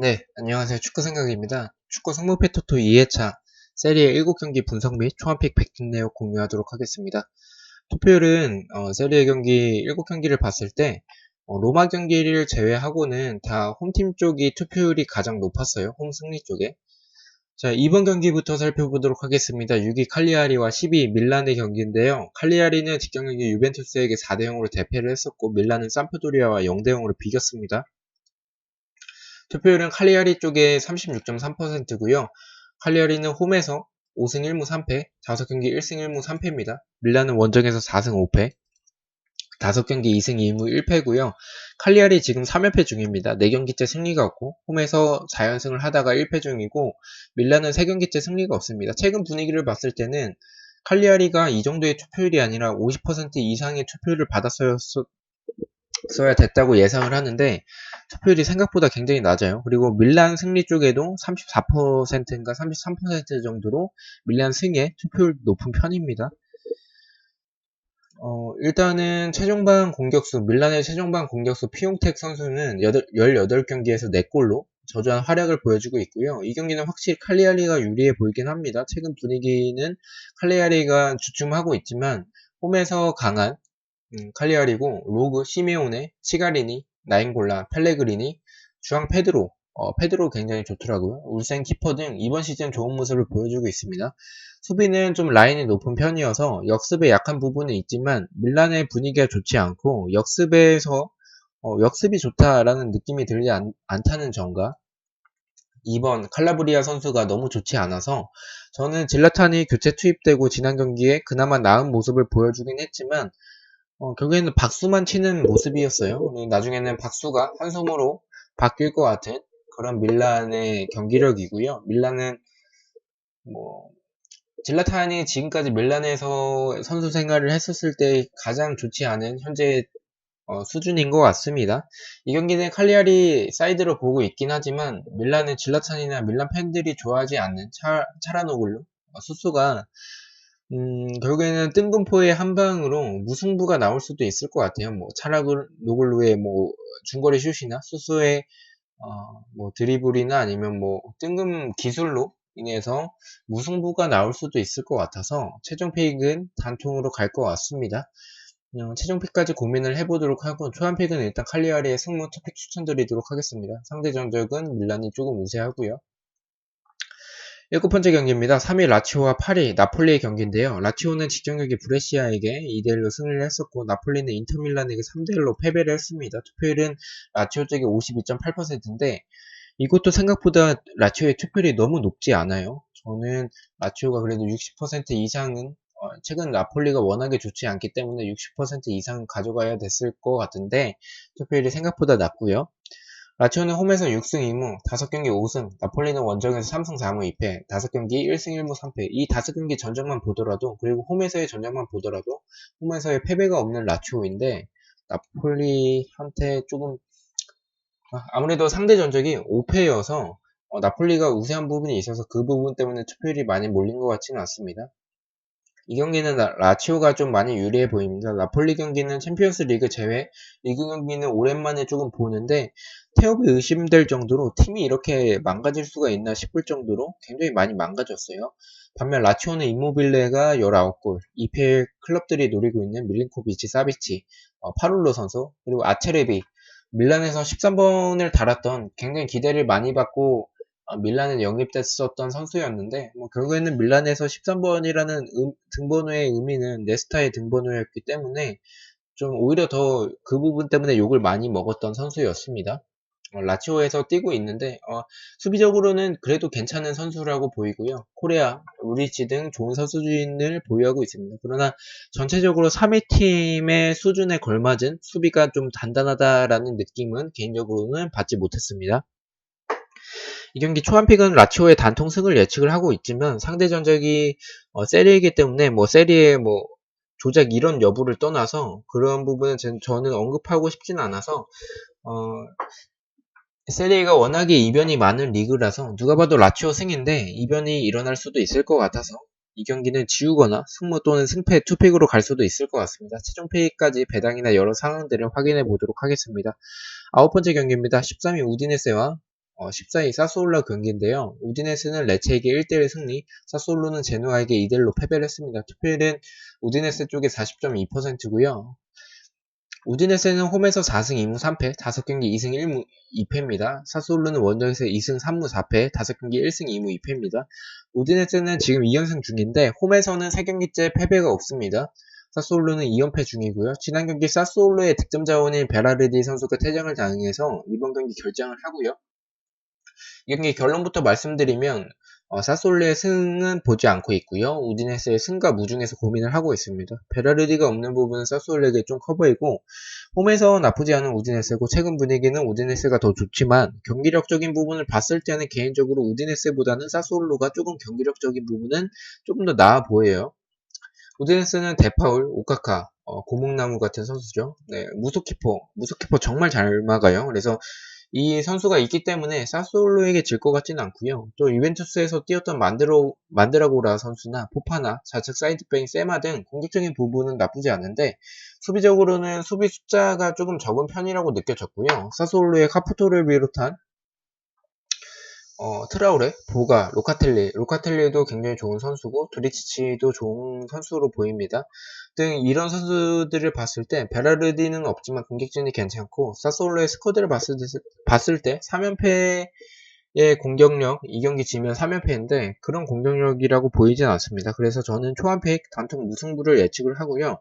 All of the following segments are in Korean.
네, 안녕하세요. 축구 생각입니다. 축구 성무패 토토 2회차 세리에 7경기 분석 및 총합픽 백팅 내용 공유하도록 하겠습니다. 투표율은 세리에 경기 7경기를 봤을 때 로마 경기를 제외하고는 다 홈팀 쪽이 투표율이 가장 높았어요. 홈 승리 쪽에. 자, 이번 경기부터 살펴보도록 하겠습니다. 6위 칼리아리와 12위 밀란의 경기인데요. 칼리아리는 직전 경기 유벤투스에게 4대0으로 대패를 했었고 밀란은 삼프도리아와 0대0으로 비겼습니다. 투표율은 칼리아리 쪽에 36.3%고요. 칼리아리는 홈에서 5승 1무 3패, 5경기 1승 1무 3패입니다. 밀란은 원정에서 4승 5패, 5경기 2승 2무 1패고요. 칼리아리 지금 3연패 중입니다. 4경기째 승리가 없고 홈에서 4연승을 하다가 1패 중이고 밀란은 3경기째 승리가 없습니다. 최근 분위기를 봤을 때는 칼리아리가 이 정도의 투표율이 아니라 50% 이상의 투표율을 받았어야 됐다고 예상을 하는데 투표율이 생각보다 굉장히 낮아요. 그리고 밀란 승리 쪽에도 34%인가 33% 정도로 밀란 승에 투표율 높은 편입니다. 일단은 최종반 공격수, 밀란의 최종반 공격수 피용텍 선수는 18경기에서 4골로 저조한 활약을 보여주고 있고요. 이 경기는 확실히 칼리아리가 유리해 보이긴 합니다. 최근 분위기는 칼리아리가 주춤하고 있지만 홈에서 강한 칼리아리고 로그, 시메오네, 시가리니, 나인골라, 펠레그리니, 주앙 페드로, 페드로 굉장히 좋더라고요. 울센 키퍼 등 이번 시즌 좋은 모습을 보여주고 있습니다. 수비는 좀 라인이 높은 편이어서 역습에 약한 부분은 있지만 밀란의 분위기가 좋지 않고 역습에서 역습이 좋다라는 느낌이 들지 않다는 점과 2번 칼라브리아 선수가 너무 좋지 않아서 저는 질라탄이 교체 투입되고 지난 경기에 그나마 나은 모습을 보여주긴 했지만 결국에는 박수만 치는 모습이었어요. 나중에는 박수가 한숨으로 바뀔 것 같은 그런 밀란의 경기력이고요. 밀란은 뭐 질라탄이 지금까지 밀란에서 선수 생활을 했었을 때 가장 좋지 않은 현재 수준인 것 같습니다. 이 경기는 칼리아리 사이드로 보고 있긴 하지만 밀란은 질라탄이나 밀란 팬들이 좋아하지 않는 차라노글루 수수가 결국에는 뜬금포의 한 방으로 무승부가 나올 수도 있을 것 같아요. 뭐 차라노글루의 뭐 중거리 슛이나 수수의 뭐 드리블이나 아니면 뭐 뜬금 기술로 인해서 무승부가 나올 수도 있을 것 같아서 최종 픽은 단통으로 갈 것 같습니다. 최종 픽까지 고민을 해보도록 하고 초안 픽은 일단 칼리아리의 승무 투픽 추천드리도록 하겠습니다. 상대 전적은 밀란이 조금 우세하고요. 7번째 경기입니다. 3위 라치오와 8위 나폴리의 경기인데요. 라치오는 직전 경기 브레시아에게 2대1로 승리를 했었고 나폴리는 인터밀란에게 3대1로 패배를 했습니다. 투표율은 라치오 쪽이 52.8%인데 이것도 생각보다 라치오의 투표율이 너무 높지 않아요. 저는 라치오가 그래도 60% 이상은 최근 나폴리가 워낙에 좋지 않기 때문에 60% 이상 가져가야 됐을 것 같은데 투표율이 생각보다 낮고요. 라치오는 홈에서 6승 2무, 5경기 5승, 나폴리는 원정에서 3승 4무 2패, 5경기 1승 1무 3패. 이 5경기 전적만 보더라도, 그리고 홈에서의 전적만 보더라도, 홈에서의 패배가 없는 라치오인데, 나폴리한테 조금, 아무래도 상대 전적이 5패여서, 나폴리가 우세한 부분이 있어서 그 부분 때문에 투표율이 많이 몰린 것 같지는 않습니다. 이 경기는 라치오가 좀 많이 유리해 보입니다. 나폴리 경기는 챔피언스 리그 제외, 리그 경기는 오랜만에 조금 보는데 태업이 의심될 정도로 팀이 이렇게 망가질 수가 있나 싶을 정도로 굉장히 많이 망가졌어요. 반면 라치오는 임모빌레가 19골, 2패 클럽들이 노리고 있는 밀린코비치, 사비치, 파룰로 선수, 그리고 아체레비, 밀란에서 13번을 달았던 굉장히 기대를 많이 받고 밀란에 영입됐었던 선수였는데 결국에는 밀란에서 13번이라는 등번호의 의미는 네스타의 등번호였기 때문에 좀 오히려 더 그 부분 때문에 욕을 많이 먹었던 선수였습니다. 라치오에서 뛰고 있는데 수비적으로는 그래도 괜찮은 선수라고 보이고요. 코레아, 우리치 등 좋은 선수진을 보유하고 있습니다. 그러나 전체적으로 3위 팀의 수준에 걸맞은 수비가 좀 단단하다라는 느낌은 개인적으로는 받지 못했습니다. 이 경기 초반픽은 라치오의 단통 승을 예측을 하고 있지만 상대 전적이 세리이기 때문에 뭐 세리의 뭐 조작 이런 여부를 떠나서 그런 부분은 저는 언급하고 싶지는 않아서 세리가 워낙에 이변이 많은 리그라서 누가 봐도 라치오 승인데 이변이 일어날 수도 있을 것 같아서 이 경기는 지우거나 승무 또는 승패 투픽으로 갈 수도 있을 것 같습니다. 최종 픽까지 배당이나 여러 상황들을 확인해 보도록 하겠습니다. 9번째 경기입니다. 13위 우디네세와 14위 사스올라 경기인데요. 우디네스는 레체에게 1대1 승리, 사스올로는 제노아에게 2대1로 패배를 했습니다. 투표율은 우디네스 쪽에 40.2%고요. 우디네스는 홈에서 4승 2무 3패, 5경기 2승 1무 2패입니다. 사스올로는 원정에서 2승 3무 4패, 5경기 1승 2무 2패입니다. 우디네스는 지금 2연승 중인데 홈에서는 3경기째 패배가 없습니다. 사스올로는 2연패 중이고요. 지난 경기 사스올로의 득점 자원인 베라르디 선수가 퇴장을 당해서 이번 경기 결장을 하고요. 이 경기 결론부터 말씀드리면 사솔리의 승은 보지 않고 있고요. 우디네스의 승과 무중에서 고민을 하고 있습니다. 베라르디가 없는 부분은 사솔리에게 좀 커 보이고 홈에서 나쁘지 않은 우디네스고 최근 분위기는 우디네스가 더 좋지만 경기력적인 부분을 봤을 때는 개인적으로 우디네스보다는 사솔로가 조금 경기력적인 부분은 조금 더 나아 보여요. 우디네스는 데파울, 오카카, 고목나무 같은 선수죠. 네, 무소키퍼 정말 잘 막아요. 그래서 이 선수가 있기 때문에 사스올로에게 질 것 같지는 않고요. 또 유벤투스에서 뛰었던 만드라고라 선수나 포파나 좌측 사이드백 세마 등 공격적인 부분은 나쁘지 않은데 수비적으로는 수비 숫자가 조금 적은 편이라고 느껴졌고요. 사스올로의 카푸토를 비롯한 트라우레, 보가, 로카텔리도 굉장히 좋은 선수고 드리치치도 좋은 선수로 보입니다. 등 이런 선수들을 봤을 때 베라르디는 없지만 공격진이 괜찮고 사솔로의 스쿼드를 봤을 때 3연패의 공격력, 2경기 지면 3연패인데 그런 공격력이라고 보이진 않습니다. 그래서 저는 초반팩 단통 무승부를 예측을 하고요.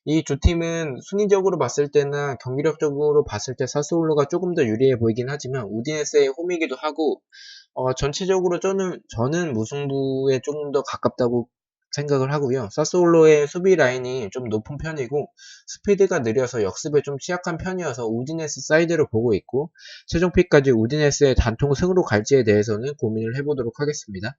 이 두 팀은 순위적으로 봤을 때나 경기력적으로 봤을 때 사스올로가 조금 더 유리해 보이긴 하지만 우디네스의 홈이기도 하고 전체적으로 저는 무승부에 조금 더 가깝다고 생각을 하고요. 사스올로의 수비 라인이 좀 높은 편이고 스피드가 느려서 역습에 좀 취약한 편이어서 우디네스 사이드를 보고 있고 최종 픽까지 우디네스의 단통 승으로 갈지에 대해서는 고민을 해보도록 하겠습니다.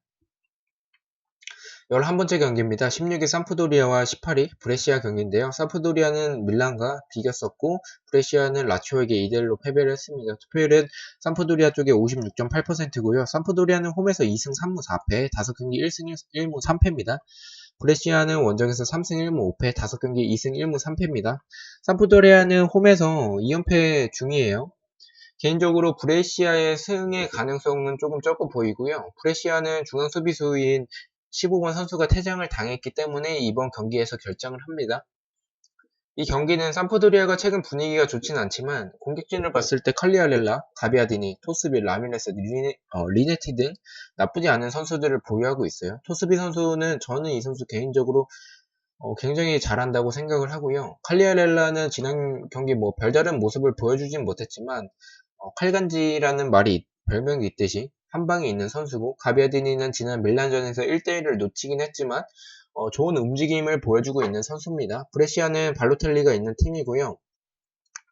11번째 경기입니다. 16위 삼프도리아와 18위 브레시아 경기인데요. 삼프도리아는 밀란과 비겼었고 브레시아는 라치오에게 2대1로 패배를 했습니다. 투표율은 삼프도리아 쪽에 56.8%고요. 삼프도리아는 홈에서 2승 3무 4패, 5경기 1승 1무 3패입니다. 브레시아는 원정에서 3승 1무 5패, 5경기 2승 1무 3패입니다. 삼프도리아는 홈에서 2연패 중이에요. 개인적으로 브레시아의 승의 가능성은 조금 적어 보이고요. 브레시아는 중앙 수비수인 15번 선수가 퇴장을 당했기 때문에 이번 경기에서 결정을 합니다. 이 경기는 삼프도리아가 최근 분위기가 좋진 않지만 공격진을 봤을 때 칼리아렐라, 가비아디니, 토스비, 라미레스, 리네티 등 나쁘지 않은 선수들을 보유하고 있어요. 토스비 선수는 저는 이 선수 개인적으로 굉장히 잘한다고 생각을 하고요. 칼리아렐라는 지난 경기 별다른 모습을 보여주진 못했지만 칼간지라는 별명이 있듯이 한 방에 있는 선수고 가비아디니는 지난 밀란전에서 1대1을 놓치긴 했지만 좋은 움직임을 보여주고 있는 선수입니다. 브레시아는 발로텔리가 있는 팀이고요.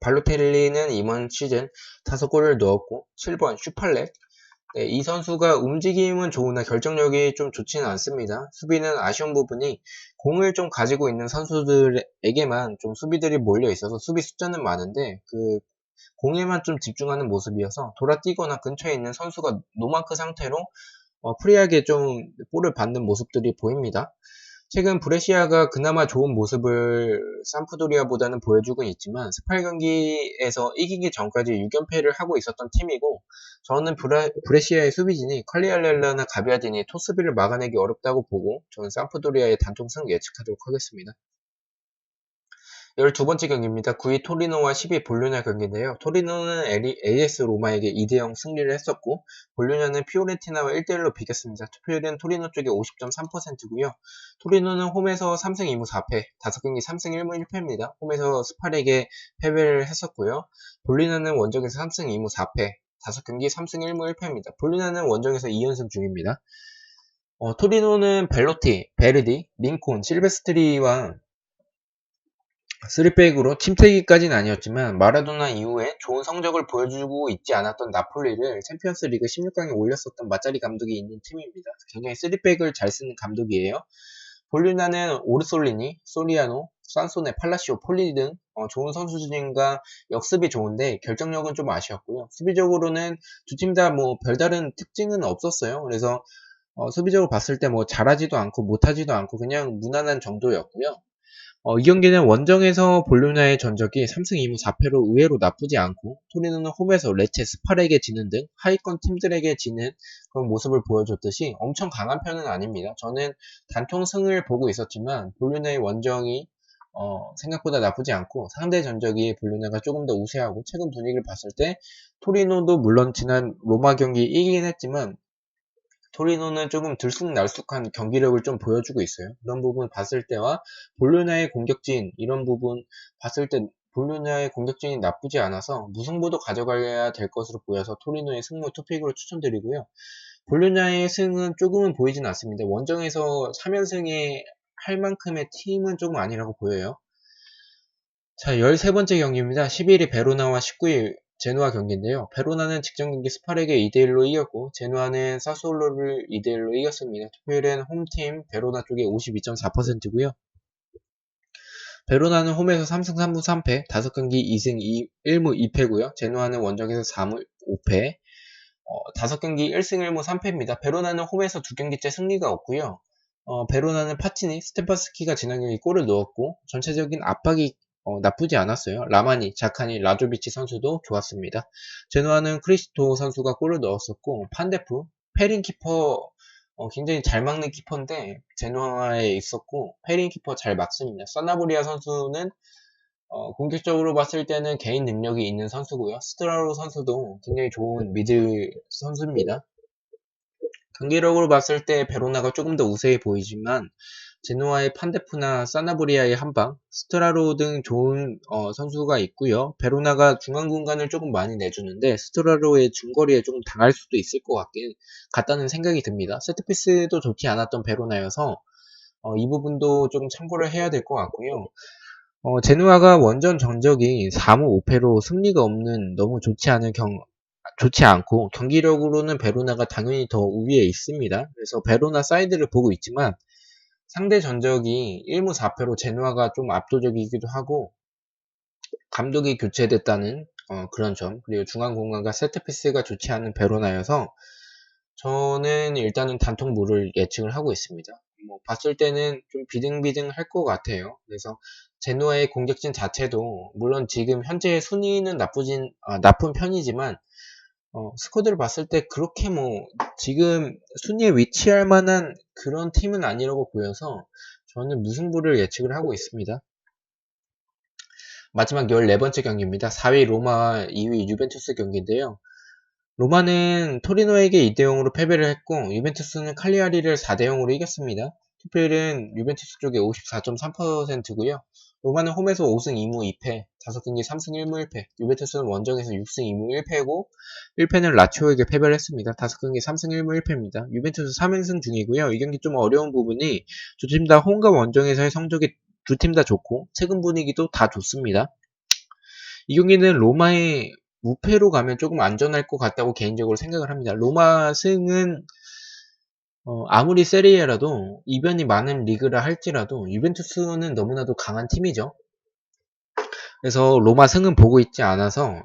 발로텔리는 이번 시즌 5골을 넣었고 7번 슈팔렛 네, 이 선수가 움직임은 좋으나 결정력이 좀 좋지는 않습니다. 수비는 아쉬운 부분이 공을 좀 가지고 있는 선수들에게만 좀 수비들이 몰려 있어서 수비 숫자는 많은데 그 공에만 좀 집중하는 모습이어서 돌아뛰거나 근처에 있는 선수가 노마크 상태로 프리하게 좀 볼을 받는 모습들이 보입니다. 최근 브레시아가 그나마 좋은 모습을 삼프도리아보다는 보여주고 있지만 18경기에서 이기기 전까지 6연패를 하고 있었던 팀이고 저는 브레시아의 수비진이 칼리알렐라나 가비아디니, 토스비를 막아내기 어렵다고 보고 저는 삼프도리아의 단통승 예측하도록 하겠습니다. 12번째 경기입니다. 9위 토리노와 10위 볼로냐 경기인데요. 토리노는 AS 로마에게 2대0 승리를 했었고 볼로냐는 피오렌티나와 1대1로 비겼습니다. 투표율은 토리노 쪽에 50.3%고요. 토리노는 홈에서 3승 2무 4패, 5경기 3승 1무 1패입니다. 홈에서 스팔에게 패배를 했었고요. 볼로냐는 원정에서 3승 2무 4패, 5경기 3승 1무 1패입니다. 볼로냐는 원정에서 2연승 중입니다. 토리노는 벨로티, 베르디, 링콘, 실베스트리와 3백으로 팀태기까지는 아니었지만 마라도나 이후에 좋은 성적을 보여주고 있지 않았던 나폴리를 챔피언스 리그 16강에 올렸었던 마짜리 감독이 있는 팀입니다. 굉장히 3백을 잘 쓰는 감독이에요. 볼리나는 오르솔리니, 소리아노, 산소네, 팔라시오, 폴리 등 좋은 선수진과 역습이 좋은데 결정력은 좀 아쉬웠고요. 수비적으로는 두 팀 다 별다른 특징은 없었어요. 그래서 수비적으로 봤을 때 잘하지도 않고 못하지도 않고 그냥 무난한 정도였고요. 이 경기는 원정에서 볼로냐의 전적이 3승 2무 4패로 의외로 나쁘지 않고 토리노는 홈에서 레체, 스팔에게 지는 등 하위권 팀들에게 지는 그런 모습을 보여줬듯이 엄청 강한 편은 아닙니다. 저는 단통 승을 보고 있었지만 볼로냐의 원정이 생각보다 나쁘지 않고 상대 전적이 볼로냐가 조금 더 우세하고 최근 분위기를 봤을 때 토리노도 물론 지난 로마 경기 이기긴 했지만 토리노는 조금 들쑥날쑥한 경기력을 좀 보여주고 있어요. 그런 부분 봤을 때와 볼로냐의 공격진 이런 부분 봤을 때 볼로냐의 공격진이 나쁘지 않아서 무승부도 가져가야 될 것으로 보여서 토리노의 승무 투픽으로 추천드리고요. 볼로냐의 승은 조금은 보이진 않습니다. 원정에서 3연승에 할 만큼의 팀은 조금 아니라고 보여요. 자, 13번째 경기입니다. 11위 베로나와 19위 제누아 경기인데요. 베로나는 직전 경기 스팔에게 2대1로 이겼고 제누아는 사솔로를 2대1로 이겼습니다. 투표율은 홈팀 베로나 쪽에 52.4%고요. 베로나는 홈에서 3승 3무 3패, 5경기 2승 1무 2패고요. 제누아는 원정에서 4무 5패, 5경기 1승 1무 3패입니다. 베로나는 홈에서 2경기째 승리가 없고요. 베로나는 파치니, 스테파스키가 지난 경기 골을 넣었고 전체적인 압박이 나쁘지 않았어요. 라마니, 자카니, 라조비치 선수도 좋았습니다. 제노아는 크리스토 선수가 골을 넣었었고 판데프, 페린 키퍼 굉장히 잘 막는 키퍼인데 제노아에 있었고 페린 키퍼 잘 막습니다. 사나브리아 선수는 공격적으로 봤을 때는 개인 능력이 있는 선수고요. 스트라로 선수도 굉장히 좋은 미드 선수입니다. 경기력으로 봤을 때 베로나가 조금 더 우세해 보이지만 제노아의 판데프나 사나브리아의 한방, 스트라로 등 좋은 선수가 있고요. 베로나가 중앙 공간을 조금 많이 내주는데 스트라로의 중거리에 조금 당할 수도 있을 것 같다는 생각이 듭니다. 세트피스도 좋지 않았던 베로나여서 이 부분도 조금 참고를 해야 될 것 같고요. 제누아가 원전 전적이 4무 5패로 승리가 없는 너무 좋지 않고 경기력으로는 베로나가 당연히 더 우위에 있습니다. 그래서 베로나 사이드를 보고 있지만 상대 전적이 1무 4패로 제누아가 좀 압도적이기도 하고 감독이 교체됐다는 그런 점, 그리고 중앙 공간과 세트피스가 좋지 않은 베로나여서 저는 일단은 단통무를 예측을 하고 있습니다. 봤을 때는 좀 비등비등 할 것 같아요. 그래서 제누아의 공격진 자체도 물론 지금 현재 순위는 나쁜 편이지만 스쿼드를 봤을 때 그렇게 지금 순위에 위치할 만한 그런 팀은 아니라고 보여서 저는 무승부를 예측을 하고 있습니다. 마지막 14번째 경기입니다. 4위 로마, 2위 유벤투스 경기인데요. 로마는 토리노에게 2대0으로 패배를 했고 유벤투스는 칼리아리를 4대0으로 이겼습니다. 투표율은 유벤투스 쪽에 54.3%고요. 로마는 홈에서 5승 2무 2패, 5경기 3승 1무 1패, 유벤투스는 원정에서 6승 2무 1패고 1패는 라치오에게 패배를 했습니다. 5경기 3승 1무 1패입니다. 유벤투스 3연승 중이고요. 이 경기 좀 어려운 부분이 두 팀 다 홈과 원정에서의 성적이 두 팀 다 좋고 최근 분위기도 다 좋습니다. 이 경기는 로마의 무패로 가면 조금 안전할 것 같다고 개인적으로 생각을 합니다. 로마 승은 아무리 세리에라도 이변이 많은 리그라 할지라도 유벤투스는 너무나도 강한 팀이죠. 그래서 로마 승은 보고 있지 않아서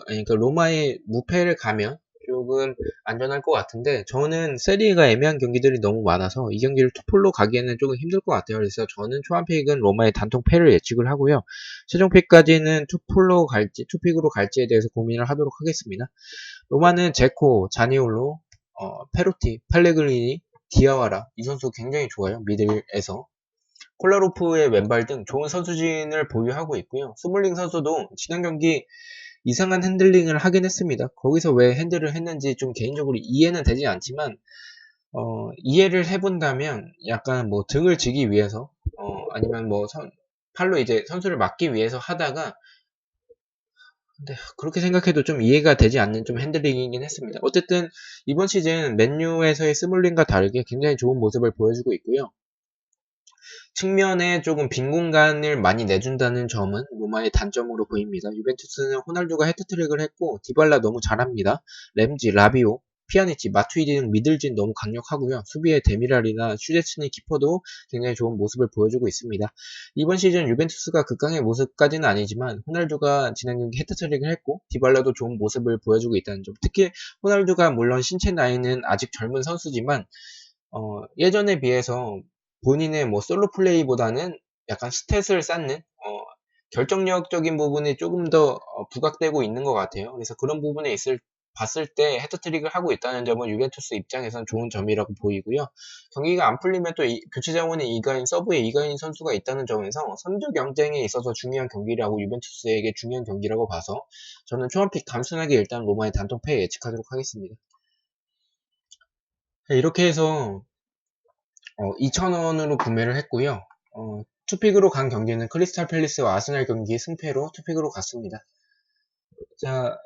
그러니까 로마의 무패를 가면 조금 안전할 것 같은데 저는 세리에가 애매한 경기들이 너무 많아서 이 경기를 투폴로 가기에는 조금 힘들 것 같아요. 그래서 저는 초안픽은 로마의 단통 패를 예측을 하고요. 최종픽까지는 투폴로 갈지 투픽으로 갈지에 대해서 고민을 하도록 하겠습니다. 로마는 제코, 자니올로, 페로티, 팔레그리니, 디아와라 이 선수 굉장히 좋아요. 미들에서 콜라로프의 왼발 등 좋은 선수진을 보유하고 있고요. 스몰링 선수도 지난 경기 이상한 핸들링을 하긴 했습니다. 거기서 왜 핸들을 했는지 좀 개인적으로 이해는 되지 않지만 이해를 해본다면 약간 등을 지기 위해서 아니면 팔로 이제 선수를 막기 위해서 하다가 근데 그렇게 생각해도 좀 이해가 되지 않는 좀 핸들링이긴 했습니다. 어쨌든 이번 시즌 맨유에서의 스몰링과 다르게 굉장히 좋은 모습을 보여주고 있고요. 측면에 조금 빈 공간을 많이 내준다는 점은 로마의 단점으로 보입니다. 유벤투스는 호날두가 헤트트릭을 했고 디발라 너무 잘합니다. 램지, 라비오, 피아니치, 마투이디 등 미들진 너무 강력하고요. 수비의 데미랄이나 슈제츠니 키퍼도 굉장히 좋은 모습을 보여주고 있습니다. 이번 시즌 유벤투스가 극강의 모습까지는 아니지만 호날두가 지난 경기 헤트트릭을 했고 디발라도 좋은 모습을 보여주고 있다는 점. 특히 호날두가 물론 신체 나이는 아직 젊은 선수지만 예전에 비해서 본인의 솔로 플레이보다는 약간 스탯을 쌓는 결정력적인 부분이 조금 더 부각되고 있는 것 같아요. 그래서 그런 부분에 봤을 때 헤트트릭을 하고 있다는 점은 유벤투스 입장에선 좋은 점이라고 보이고요. 경기가 안 풀리면 또 교체 자원에 서브에 이가인 선수가 있다는 점에서 선두 경쟁에 있어서 중요한 경기라고, 유벤투스에게 중요한 경기라고 봐서 저는 초반픽 단순하게 일단 로마의 단독패 예측하도록 하겠습니다. 이렇게 해서 2,000원으로 구매를 했고요. 투픽으로 간 경기는 크리스탈 팰리스와 아스날 경기 승패로 투픽으로 갔습니다. 자,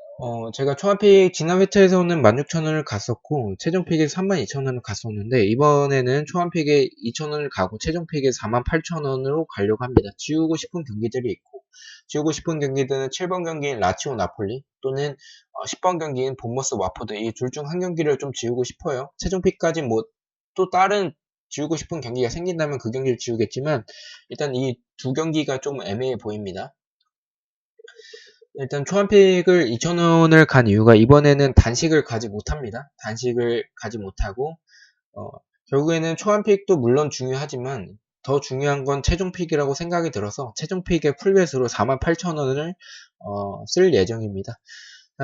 제가 초반픽 지난 회차에서는 16,000원을 갔었고 최종픽에 32,000원을 갔었는데, 이번에는 초반픽에 2,000원을 가고 최종픽에 48,000원으로 가려고 합니다. 지우고 싶은 경기들이 있고, 지우고 싶은 경기들은 7번 경기인 라치오 나폴리 또는 10번 경기인 본머스 와포드, 이 둘 중 한 경기를 좀 지우고 싶어요. 최종픽까지 뭐 또 다른 지우고 싶은 경기가 생긴다면 그 경기를 지우겠지만, 일단 이 두 경기가 좀 애매해 보입니다. 일단 초안픽을 2,000원을 간 이유가, 이번에는 단식을 가지 못합니다. 단식을 가지 못하고 결국에는 초안픽도 물론 중요하지만 더 중요한 건 최종픽이라고 생각이 들어서 최종픽의 풀벳으로 48,000원을 쓸 예정입니다.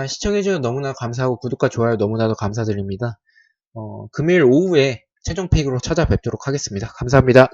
시청해주셔서 너무나 감사하고 구독과 좋아요 너무나도 감사드립니다. 금요일 오후에 최종픽으로 찾아뵙도록 하겠습니다. 감사합니다.